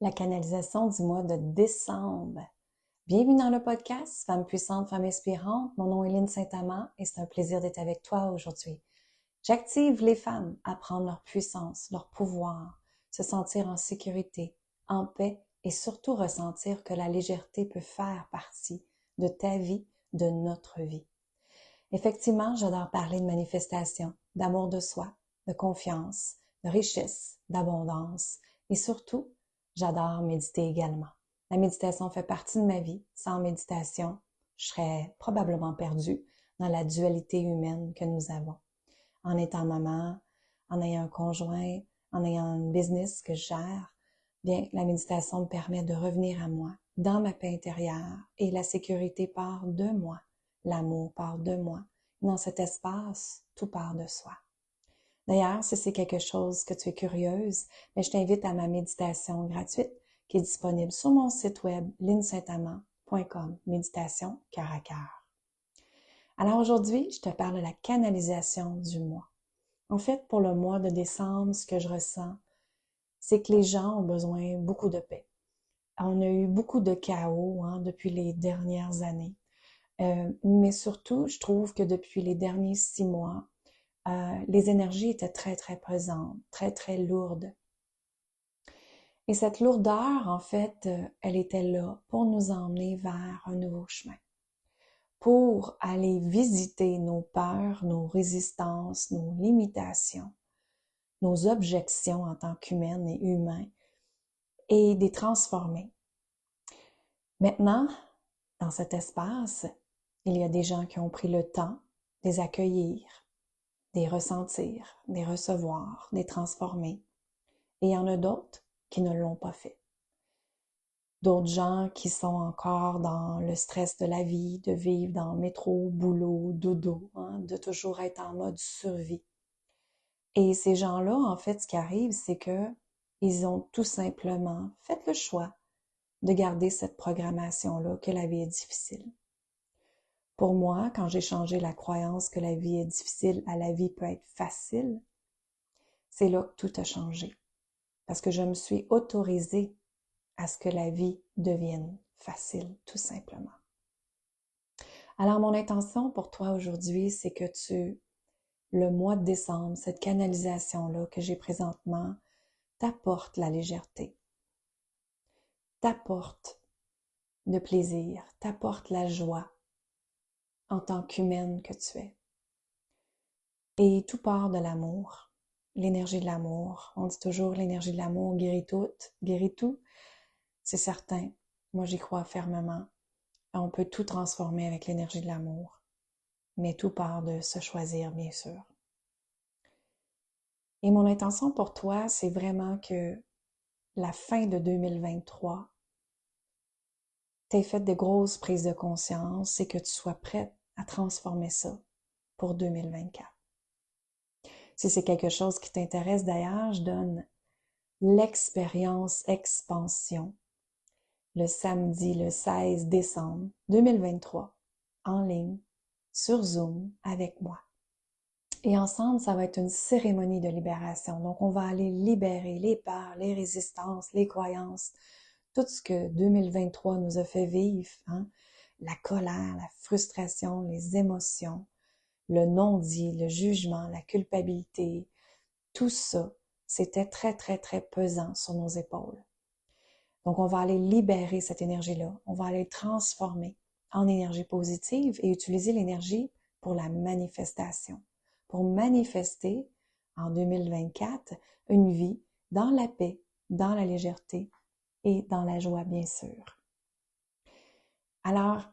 La canalisation du mois de décembre. Bienvenue dans le podcast Femmes puissantes, Femmes inspirantes. Mon nom est Lynne Saint-Amand et c'est un plaisir d'être avec toi aujourd'hui. J'active les femmes à prendre leur puissance, leur pouvoir, se sentir en sécurité, en paix et surtout ressentir que la légèreté peut faire partie de ta vie, de notre vie. Effectivement, j'adore parler de manifestation, d'amour de soi, de confiance, de richesse, d'abondance et surtout, j'adore méditer également. La méditation fait partie de ma vie. Sans méditation, je serais probablement perdue dans la dualité humaine que nous avons. En étant maman, en ayant un conjoint, en ayant une business que je gère, bien, la méditation me permet de revenir à moi, dans ma paix intérieure, et la sécurité part de moi, l'amour part de moi. Dans cet espace, tout part de soi. D'ailleurs, si c'est quelque chose que tu es curieuse, mais je t'invite à ma méditation gratuite qui est disponible sur mon site web linsaintamand.com, méditation cœur à cœur. Alors aujourd'hui, je te parle de la canalisation du mois. En fait, pour le mois de décembre, ce que je ressens, c'est que les gens ont besoin beaucoup de paix. On a eu beaucoup de chaos depuis les dernières années. Mais surtout, je trouve que depuis les derniers 6 mois, les énergies étaient très, très présentes, très, très lourdes. Et cette lourdeur, en fait, elle était là pour nous emmener vers un nouveau chemin, pour aller visiter nos peurs, nos résistances, nos limitations, nos objections en tant qu'humaines et humains, et les transformer. Maintenant, dans cet espace, il y a des gens qui ont pris le temps de les accueillir, de les ressentir, de les recevoir, de les transformer. Et il y en a d'autres qui ne l'ont pas fait. D'autres gens qui sont encore dans le stress de la vie, de vivre dans le métro, boulot, dodo, de toujours être en mode survie. Et ces gens-là, en fait, ce qui arrive, c'est que ils ont tout simplement fait le choix de garder cette programmation-là que la vie est difficile. Pour moi, quand j'ai changé la croyance que la vie est difficile à la vie peut être facile, c'est là que tout a changé. Parce que je me suis autorisée à ce que la vie devienne facile, tout simplement. Alors, mon intention pour toi aujourd'hui, c'est que le mois de décembre, cette canalisation-là que j'ai présentement, t'apporte la légèreté, t'apporte le plaisir, t'apporte la joie en tant qu'humaine que tu es. Et tout part de l'amour, l'énergie de l'amour. On dit toujours l'énergie de l'amour guérit tout. C'est certain. Moi, j'y crois fermement. On peut tout transformer avec l'énergie de l'amour. Mais tout part de se choisir, bien sûr. Et mon intention pour toi, c'est vraiment que la fin de 2023 t'aies fait de grosses prises de conscience et que tu sois prête à transformer ça pour 2024. Si c'est quelque chose qui t'intéresse d'ailleurs, je donne l'expérience expansion le samedi le 16 décembre 2023 en ligne sur Zoom avec moi. Et ensemble, ça va être une cérémonie de libération. Donc, on va aller libérer les peurs, les résistances, les croyances, tout ce que 2023 nous a fait vivre, la colère, la frustration, les émotions, le non-dit, le jugement, la culpabilité, tout ça, c'était très, très, très pesant sur nos épaules. Donc, on va aller libérer cette énergie-là. On va aller transformer en énergie positive et utiliser l'énergie pour la manifestation. Pour manifester en 2024 une vie dans la paix, dans la légèreté et dans la joie, bien sûr. Alors,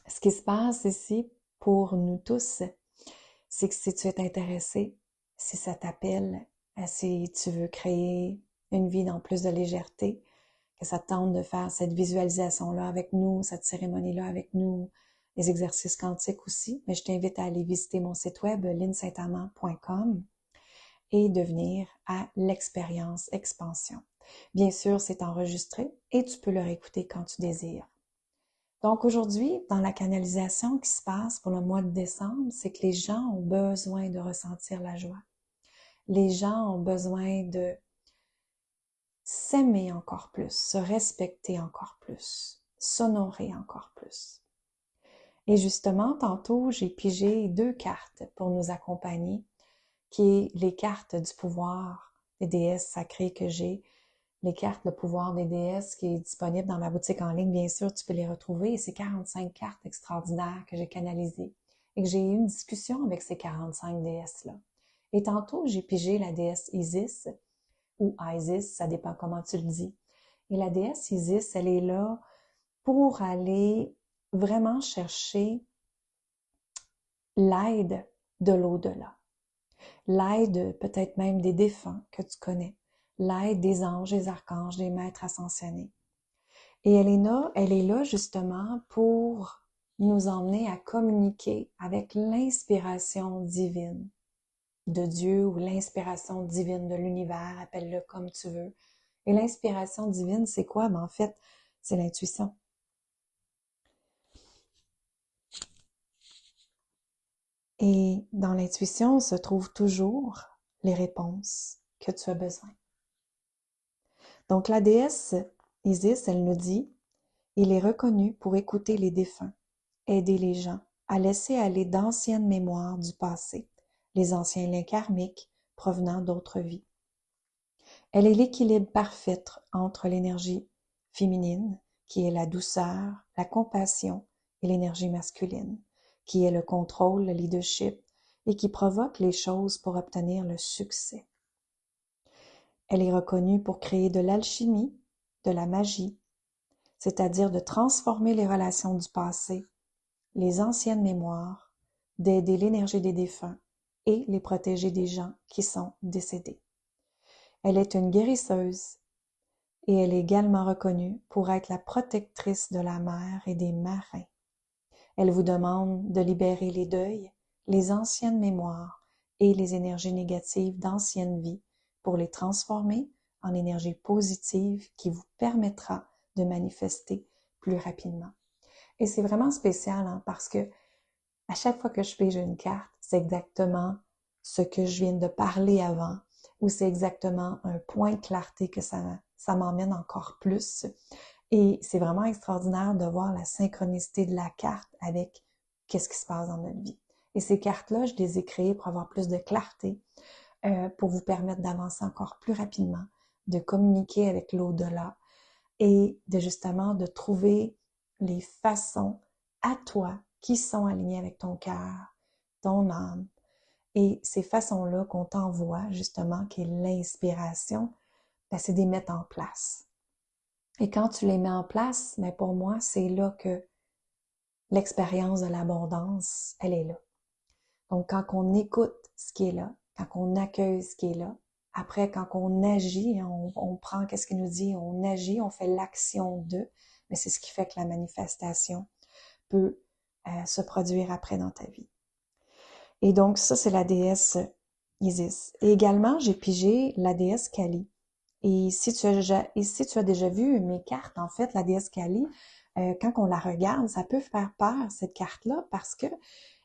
ce qui se passe ici pour nous tous, c'est que si tu es intéressé, si ça t'appelle, si tu veux créer une vie dans plus de légèreté, que ça te tente de faire cette visualisation-là avec nous, cette cérémonie-là avec nous, les exercices quantiques aussi, mais je t'invite à aller visiter mon site web linsaintamand.com et de venir à l'expérience expansion. Bien sûr, c'est enregistré et tu peux le réécouter quand tu désires. Donc aujourd'hui, dans la canalisation qui se passe pour le mois de décembre, c'est que les gens ont besoin de ressentir la joie. Les gens ont besoin de s'aimer encore plus, se respecter encore plus, s'honorer encore plus. Et justement, tantôt, j'ai pigé 2 cartes pour nous accompagner, qui est les cartes du pouvoir des déesses sacrées que j'ai, les cartes Le pouvoir des déesses qui est disponible dans ma boutique en ligne, bien sûr, tu peux les retrouver. Et c'est 45 cartes extraordinaires que j'ai canalisées et que j'ai eu une discussion avec ces 45 déesses-là. Et tantôt, j'ai pigé la déesse Isis, ou Isis, ça dépend comment tu le dis. Et la déesse Isis, elle est là pour aller vraiment chercher l'aide de l'au-delà, l'aide peut-être même des défunts que tu connais, l'aide des anges, des archanges, des maîtres ascensionnés. Et elle est là justement pour nous emmener à communiquer avec l'inspiration divine de Dieu ou l'inspiration divine de l'univers, appelle-le comme tu veux. Et l'inspiration divine, c'est quoi? Ben, en fait, c'est l'intuition. Et dans l'intuition se trouvent toujours les réponses que tu as besoin. Donc la déesse Isis, elle nous dit, il est reconnu pour écouter les défunts, aider les gens à laisser aller d'anciennes mémoires du passé, les anciens liens karmiques provenant d'autres vies. Elle est l'équilibre parfait entre l'énergie féminine, qui est la douceur, la compassion, et l'énergie masculine, qui est le contrôle, le leadership, et qui provoque les choses pour obtenir le succès. Elle est reconnue pour créer de l'alchimie, de la magie, c'est-à-dire de transformer les relations du passé, les anciennes mémoires, d'aider l'énergie des défunts et les protéger des gens qui sont décédés. Elle est une guérisseuse et elle est également reconnue pour être la protectrice de la mer et des marins. Elle vous demande de libérer les deuils, les anciennes mémoires et les énergies négatives d'anciennes vies pour les transformer en énergie positive qui vous permettra de manifester plus rapidement. Et c'est vraiment spécial parce que à chaque fois que je pige une carte, c'est exactement ce que je viens de parler avant ou c'est exactement un point de clarté que ça m'emmène encore plus. Et c'est vraiment extraordinaire de voir la synchronicité de la carte avec qu'est-ce qui se passe dans notre vie. Et ces cartes-là, je les ai créées pour avoir plus de clarté, pour vous permettre d'avancer encore plus rapidement, de communiquer avec l'au-delà et de justement de trouver les façons à toi qui sont alignées avec ton cœur, ton âme. Et ces façons-là qu'on t'envoie justement, qui est l'inspiration, ben, c'est de les mettre en place. Et quand tu les mets en place, ben pour moi, c'est là que l'expérience de l'abondance, elle est là. Donc, quand on écoute ce qui est là, quand on accueille ce qui est là, après, quand on agit, on prend qu'est-ce qu'il nous dit, on agit, on fait l'action de, mais c'est ce qui fait que la manifestation peut se produire après dans ta vie. Et donc, ça, c'est la déesse Isis. Et également, j'ai pigé la déesse Kali. Et si tu as déjà vu mes cartes, en fait, la déesse Kali, quand on la regarde, ça peut faire peur, cette carte-là, parce que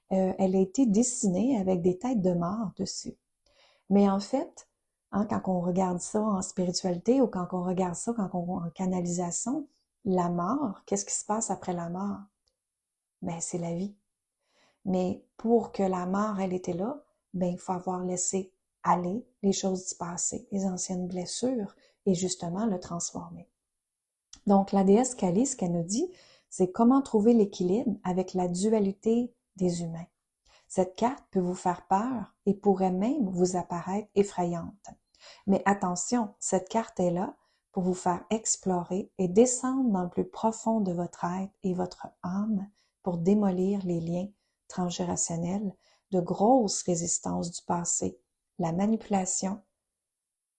elle a été dessinée avec des têtes de mort dessus. Mais en fait, quand on regarde ça en spiritualité ou quand on regarde ça en canalisation, la mort, qu'est-ce qui se passe après la mort? Ben, c'est la vie. Mais pour que la mort, elle était là, ben, il faut avoir laissé aller les choses du passé, les anciennes blessures, et justement le transformer. Donc, la déesse Kali, ce qu'elle nous dit, c'est comment trouver l'équilibre avec la dualité des humains. Cette carte peut vous faire peur et pourrait même vous apparaître effrayante. Mais attention, cette carte est là pour vous faire explorer et descendre dans le plus profond de votre être et votre âme pour démolir les liens transgénérationnels de grosses résistances du passé, la manipulation,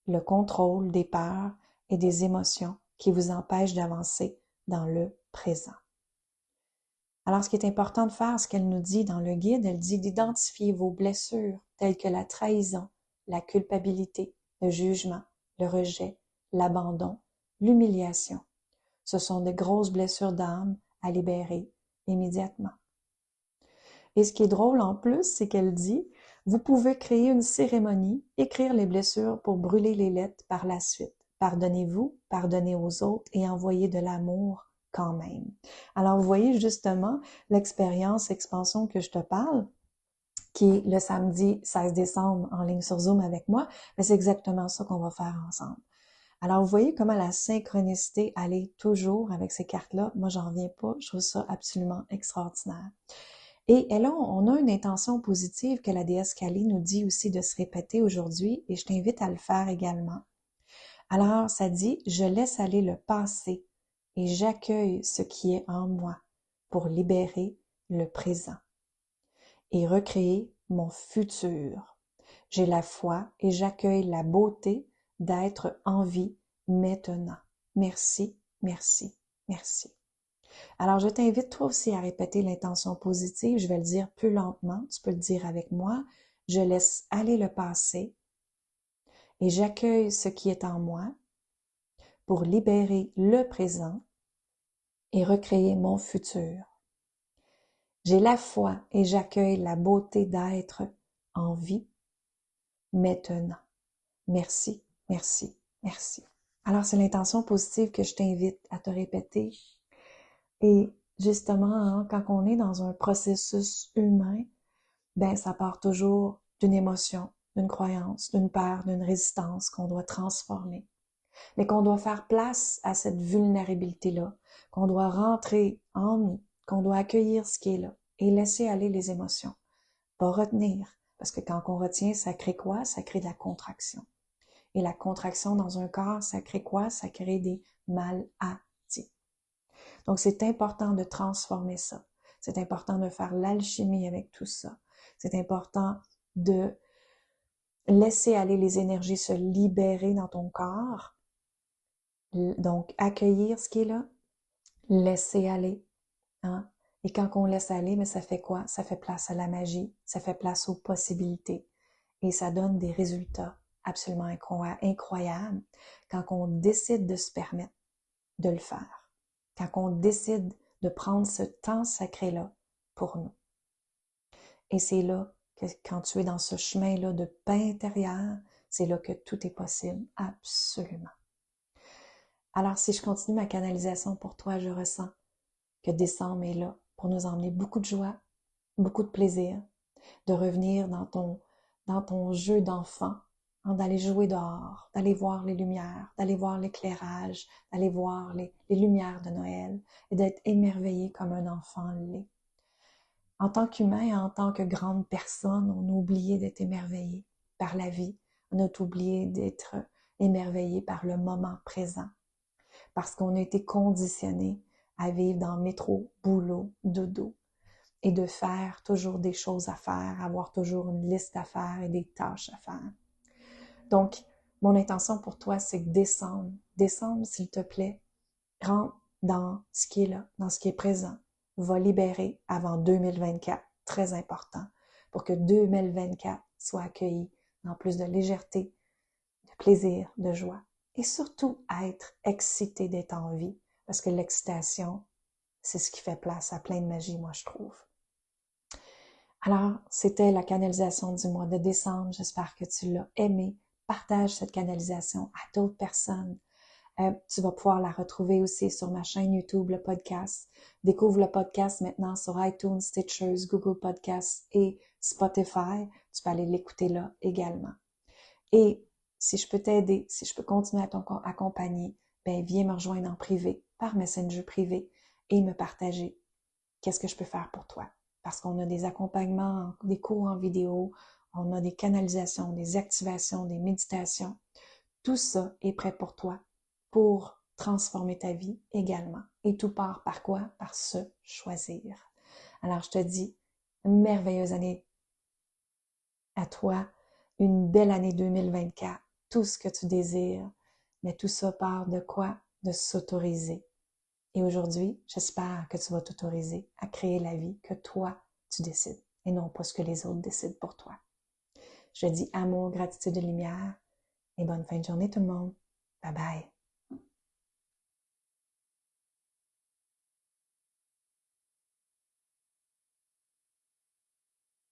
le contrôle des peurs et des émotions qui vous empêchent d'avancer dans le présent. Alors, ce qui est important de faire, ce qu'elle nous dit dans le guide, elle dit d'identifier vos blessures telles que la trahison, la culpabilité, le jugement, le rejet, l'abandon, l'humiliation. Ce sont de grosses blessures d'âme à libérer immédiatement. Et ce qui est drôle en plus, c'est qu'elle dit, vous pouvez créer une cérémonie, écrire les blessures pour brûler les lettres par la suite. pardonnez-vous, pardonnez aux autres et envoyez de l'amour quand même. Alors, vous voyez justement l'expérience expansion que je te parle, qui est le samedi 16 décembre en ligne sur Zoom avec moi, mais c'est exactement ça qu'on va faire ensemble. Alors, vous voyez comment la synchronicité allait toujours avec ces cartes-là. Moi, j'en reviens pas. Je trouve ça absolument extraordinaire. Et là, on a une intention positive que la déesse Kali nous dit aussi de se répéter aujourd'hui et je t'invite à le faire également. Alors, ça dit, je laisse aller le passé et j'accueille ce qui est en moi pour libérer le présent et recréer mon futur. J'ai la foi et j'accueille la beauté d'être en vie maintenant. Merci, merci, merci. Alors, je t'invite toi aussi à répéter l'intention positive. Je vais le dire plus lentement. Tu peux le dire avec moi. Je laisse aller le passé et j'accueille ce qui est en moi pour libérer le présent et recréer mon futur. J'ai la foi et j'accueille la beauté d'être en vie maintenant. Merci, merci, merci. Alors, c'est l'intention positive que je t'invite à te répéter. Et justement, hein, quand on est dans un processus humain, ben ça part toujours d'une émotion, d'une croyance, d'une peur, d'une résistance qu'on doit transformer. Mais qu'on doit faire place à cette vulnérabilité-là, qu'on doit rentrer en nous, qu'on doit accueillir ce qui est là et laisser aller les émotions. Pas retenir, parce que quand on retient, ça crée quoi? Ça crée de la contraction. Et la contraction dans un corps, ça crée quoi? Ça crée des maladies. Donc, c'est important de transformer ça. C'est important de faire l'alchimie avec tout ça. C'est important de laisser aller les énergies se libérer dans ton corps. Donc, accueillir ce qui est là, laisser aller. Hein? Et quand on laisse aller, mais ça fait quoi? Ça fait place à la magie, ça fait place aux possibilités. Et ça donne des résultats absolument incroyables quand on décide de se permettre de le faire. Quand on décide de prendre ce temps sacré-là pour nous. Et c'est là que quand tu es dans ce chemin-là de paix intérieure, c'est là que tout est possible, absolument. Alors, si je continue ma canalisation pour toi, je ressens que décembre est là pour nous emmener beaucoup de joie, beaucoup de plaisir, de revenir dans ton jeu d'enfant, hein, d'aller jouer dehors, d'aller voir les lumières, d'aller voir l'éclairage, d'aller voir les lumières de Noël et d'être émerveillé comme un enfant l'est. En tant qu'humain et en tant que grande personne, on a oublié d'être émerveillé par la vie, on a oublié d'être émerveillé par le moment présent, parce qu'on a été conditionné à vivre dans métro, boulot, dodo, et de faire toujours des choses à faire, avoir toujours une liste à faire et des tâches à faire. Donc, mon intention pour toi, c'est que décembre, s'il te plaît, rentre dans ce qui est là, dans ce qui est présent, va libérer avant 2024, très important, pour que 2024 soit accueilli dans plus de légèreté, de plaisir, de joie, et surtout être excité d'être en vie, parce que l'excitation, c'est ce qui fait place à plein de magie, moi, je trouve. Alors, c'était la canalisation du mois de décembre. J'espère que tu l'as aimé. Partage cette canalisation à d'autres personnes. Tu vas pouvoir la retrouver aussi sur ma chaîne YouTube, le podcast. Découvre le podcast maintenant sur iTunes, Stitchers, Google Podcasts et Spotify. Tu peux aller l'écouter là également. Et si je peux t'aider, si je peux continuer à t'accompagner, ben viens me rejoindre en privé, par Messenger privé et me partager qu'est-ce que je peux faire pour toi. Parce qu'on a des accompagnements, des cours en vidéo, on a des canalisations, des activations, des méditations. Tout ça est prêt pour toi, pour transformer ta vie également. Et tout part par quoi? Par se choisir. Alors, je te dis, merveilleuse année à toi, une belle année 2024, tout ce que tu désires, mais tout ça part de quoi? De s'autoriser. Et aujourd'hui, j'espère que tu vas t'autoriser à créer la vie que toi, tu décides et non pas ce que les autres décident pour toi. Je te dis amour, gratitude et lumière et bonne fin de journée tout le monde. Bye bye.